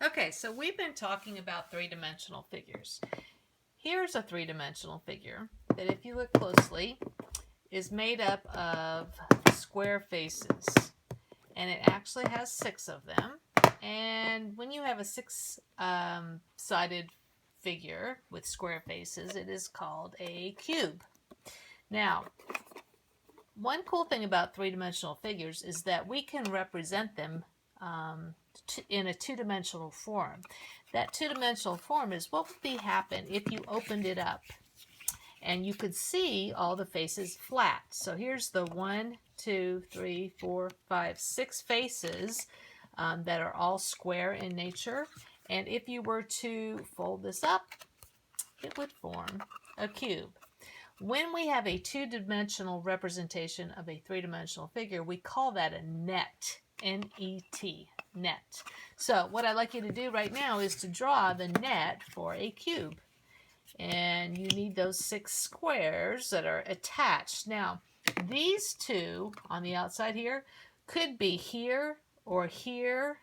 Okay, so we've been talking about three-dimensional figures. Here's a three-dimensional figure that, if you look closely, is made up of square faces, and it actually has 6 of them. And when you have a six-sided figure with square faces, it is called a cube. Now, one cool thing about three-dimensional figures is that we can represent them in a two-dimensional form. That two-dimensional form is what would happen if you opened it up and you could see all the faces flat. So here's the 1, 2, 3, 4, 5, 6 faces that are all square in nature. And if you were to fold this up, it would form a cube. When we have a two-dimensional representation of a three-dimensional figure, we call that a net, N-E-T, net. So what I'd like you to do right now is to draw the net for a cube. And you need those 6 squares that are attached. Now, these two on the outside here could be here or here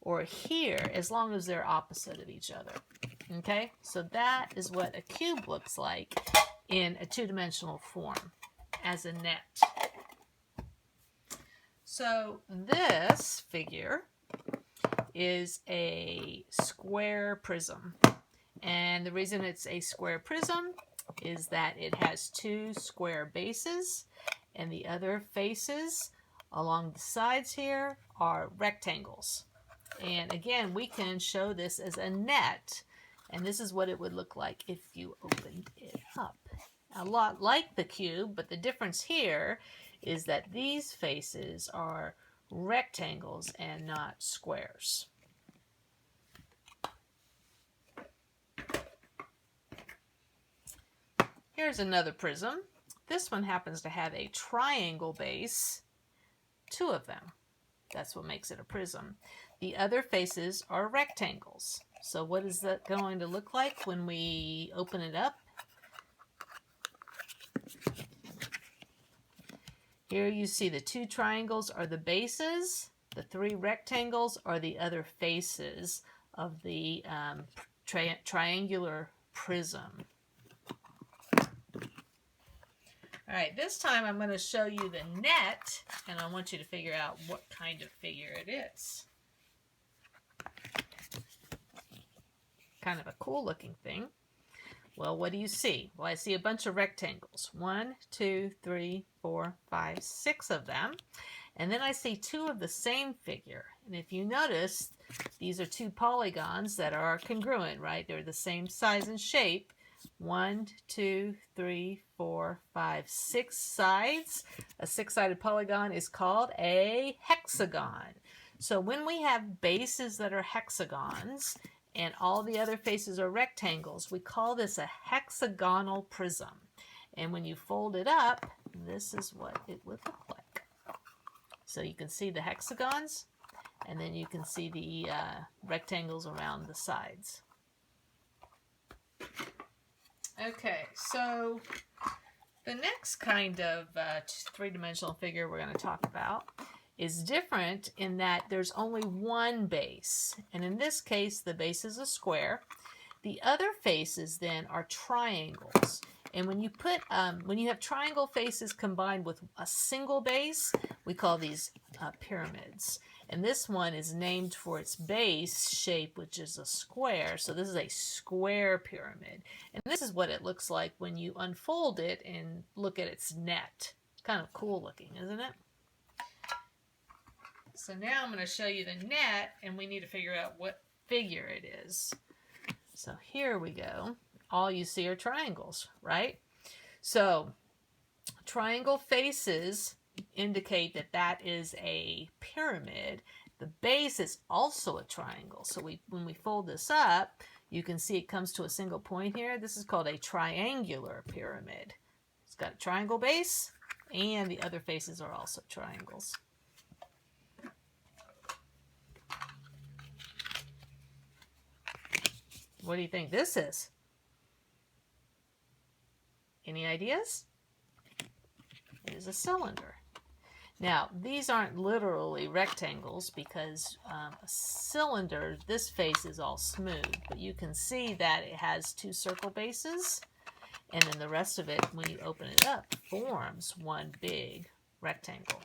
or here, as long as they're opposite of each other. Okay, so that is what a cube looks like in a two-dimensional form as a net. So this figure is a square prism. And the reason it's a square prism is that it has 2 square bases, and the other faces along the sides here are rectangles. And again, we can show this as a net, and this is what it would look like if you opened it up. A lot like the cube, but the difference here is that these faces are rectangles and not squares. Here's another prism. This one happens to have a triangle base, 2 of them. That's what makes it a prism. The other faces are rectangles. So what is that going to look like when we open it up? Here you see the 2 triangles are the bases. The 3 rectangles are the other faces of the triangular prism. All right, this time I'm going to show you the net, and I want you to figure out what kind of figure it is. Kind of a cool looking thing. Well, what do you see? Well, I see a bunch of rectangles. 1, 2, 3, 4, 5, 6 of them. And then I see 2 of the same figure. And if you notice, these are 2 polygons that are congruent, right? They're the same size and shape. 1, 2, 3, 4, 5, 6 sides. A 6-sided polygon is called a hexagon. So when we have bases that are hexagons and all the other faces are rectangles, we call this a hexagonal prism. And when you fold it up, this is what it would look like. So you can see the hexagons, and then you can see the rectangles around the sides. Okay, so the next kind of three-dimensional figure we're going to talk about is different in that there's only one base. And in this case, the base is a square. The other faces then are triangles. And when you have triangle faces combined with a single base, we call these pyramids. And this one is named for its base shape, which is a square. So this is a square pyramid. And this is what it looks like when you unfold it and look at its net. It's kind of cool looking, isn't it? So now I'm going to show you the net, and we need to figure out what figure it is. So here we go. All you see are triangles, right? So triangle faces indicate that that is a pyramid. The base is also a triangle. So when we fold this up, you can see it comes to a single point here. This is called a triangular pyramid. It's got a triangle base, and the other faces are also triangles. What do you think this is? Any ideas? It is a cylinder. Now, these aren't literally rectangles because a cylinder, this face is all smooth, but you can see that it has two circle bases, and then the rest of it, when you open it up, forms one big rectangle.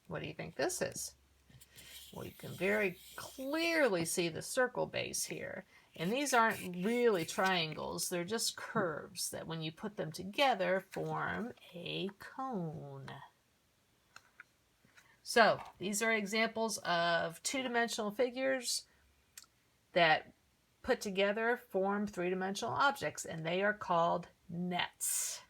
What do you think this is? Well, you can very clearly see the circle base here. And these aren't really triangles, they're just curves that when you put them together form a cone. So these are examples of two-dimensional figures that put together form three-dimensional objects, and they are called nets.